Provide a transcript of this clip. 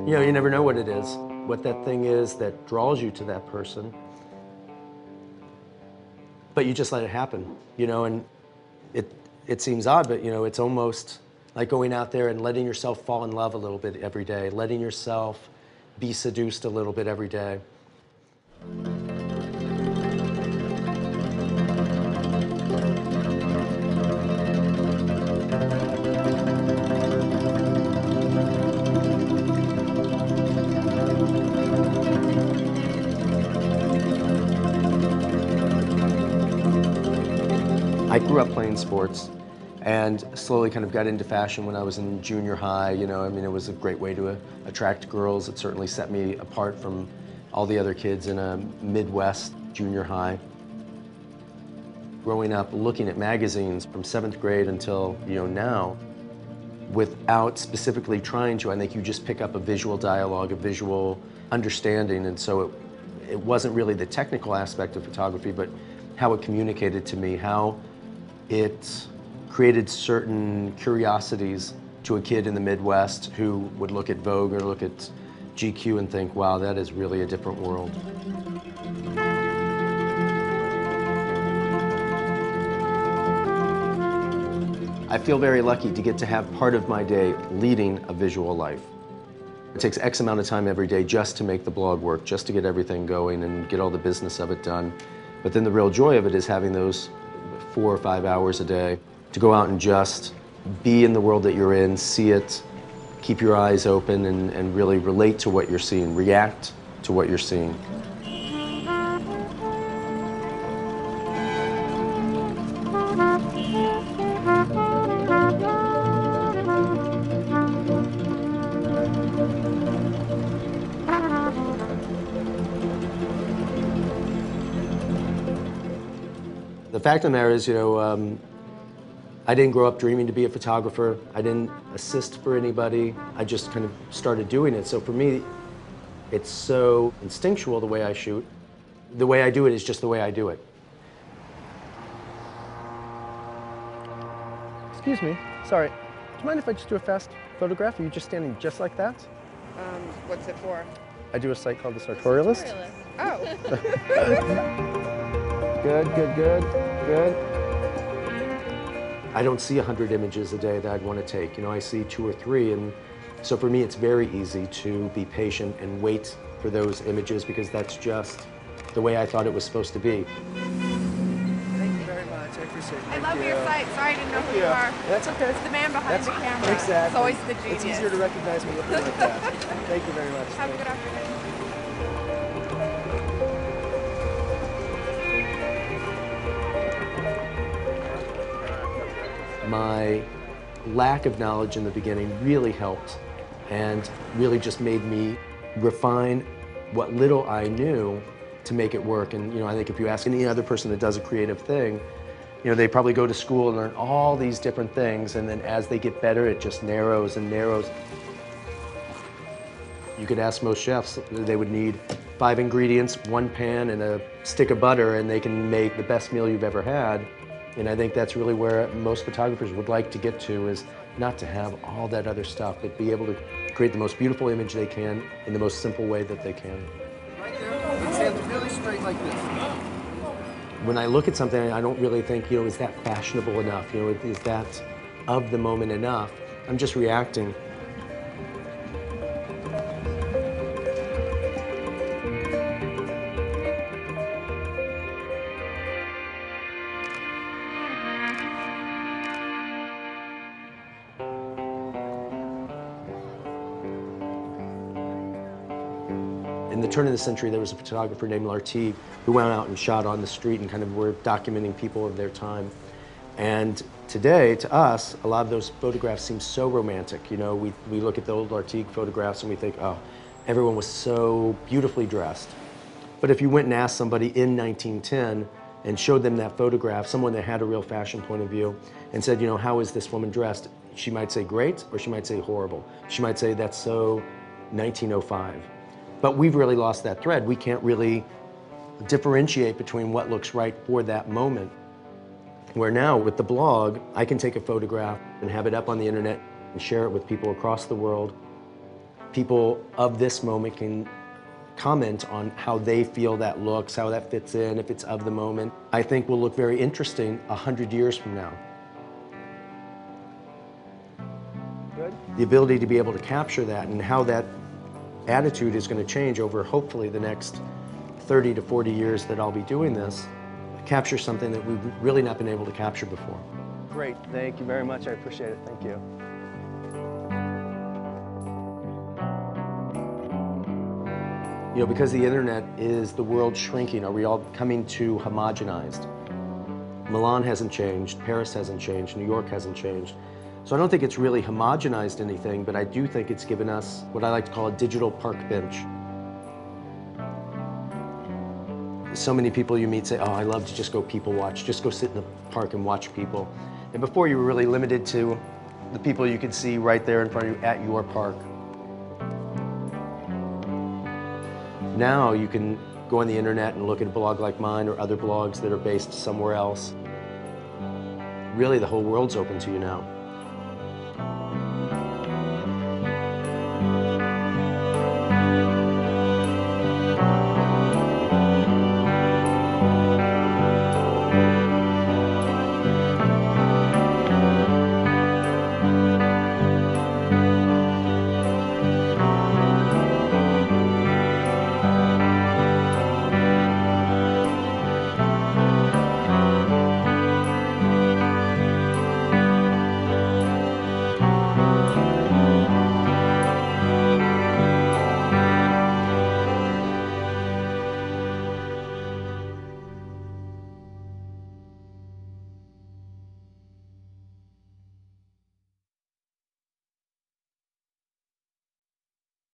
You know, you never know what it is, what that thing is that draws you to that person. But you just let it happen, you know, and it seems odd, but you know, it's almost like going out there and letting yourself fall in love a little bit every day, letting yourself be seduced a little bit every day. I grew up playing sports and slowly kind of got into fashion when I was in junior high. You know, I mean, it was a great way to attract girls. It certainly set me apart from all the other kids in a Midwest junior high. Growing up looking at magazines from 7th grade until, you know, now, without specifically trying to, I think you just pick up a visual dialogue, a visual understanding, and so it wasn't really the technical aspect of photography, but how it communicated to me, how it created certain curiosities to a kid in the Midwest who would look at Vogue or look at GQ and think, wow, that is really a different world. I feel very lucky to get to have part of my day leading a visual life. It takes X amount of time every day just to make the blog work, just to get everything going and get all the business of it done. But then the real joy of it is having those 4 or 5 hours a day to go out and just be in the world that you're in, see it, keep your eyes open, and really relate to what you're seeing, react to what you're seeing. The fact of the matter is, you know, I didn't grow up dreaming to be a photographer. I didn't assist for anybody. I just kind of started doing it. So for me, it's so instinctual the way I shoot. The way I do it is just the way I do it. Excuse me, sorry. Do you mind if I just do a fast photograph? Are you just standing just like that? What's it for? I do a site called the Sartorialist. Oh. Good, good, good, good. I don't see 100 images a day that I'd want to take. You know, I see 2 or 3, and so for me it's very easy to be patient and wait for those images because that's just the way I thought it was supposed to be. Thank you very much. I appreciate it. I love your site. Sorry I didn't know who you are. That's okay. It's the man behind the camera. Exactly. It's always the genius. It's easier to recognize me looking like that. Thank you very much. Have a good afternoon. My lack of knowledge in the beginning really helped and really just made me refine what little I knew to make it work. And you know, I think if you ask any other person that does a creative thing, you know, they probably go to school and learn all these different things, and then as they get better, it just narrows and narrows. You could ask most chefs, they would need 5 ingredients, 1 pan, and a stick of butter, and they can make the best meal you've ever had. And I think that's really where most photographers would like to get to, is not to have all that other stuff, but be able to create the most beautiful image they can in the most simple way that they can. Right there, stand really straight like this. When I look at something, I don't really think, you know, is that fashionable enough? You know, is that of the moment enough? I'm just reacting. In the turn of the century, there was a photographer named Lartigue who went out and shot on the street and kind of were documenting people of their time. And today, to us, a lot of those photographs seem so romantic. You know, we look at the old Lartigue photographs and we think, oh, everyone was so beautifully dressed. But if you went and asked somebody in 1910 and showed them that photograph, someone that had a real fashion point of view, and said, you know, how is this woman dressed? She might say great, or she might say horrible. She might say that's so 1905. But we've really lost that thread. We can't really differentiate between what looks right for that moment. Where now, with the blog, I can take a photograph and have it up on the internet and share it with people across the world. people of this moment can comment on how they feel that looks, how that fits in, if it's of the moment, I think will look very interesting 100 years from now. Good. The ability to be able to capture that and how that attitude is going to change over hopefully the next 30 to 40 years that I'll be doing this, capture something that we've really not been able to capture before. Great. Thank you very much. I appreciate it. Thank you. You know, because the internet is the world shrinking, are we all becoming too homogenized? Milan hasn't changed, Paris hasn't changed, New York hasn't changed. So I don't think it's really homogenized anything, but I do think it's given us what I like to call a digital park bench. So many people you meet say, oh, I love to just go people watch, just go sit in the park and watch people. And before you were really limited to the people you could see right there in front of you at your park. Now you can go on the internet and look at a blog like mine or other blogs that are based somewhere else. Really, the whole world's open to you now.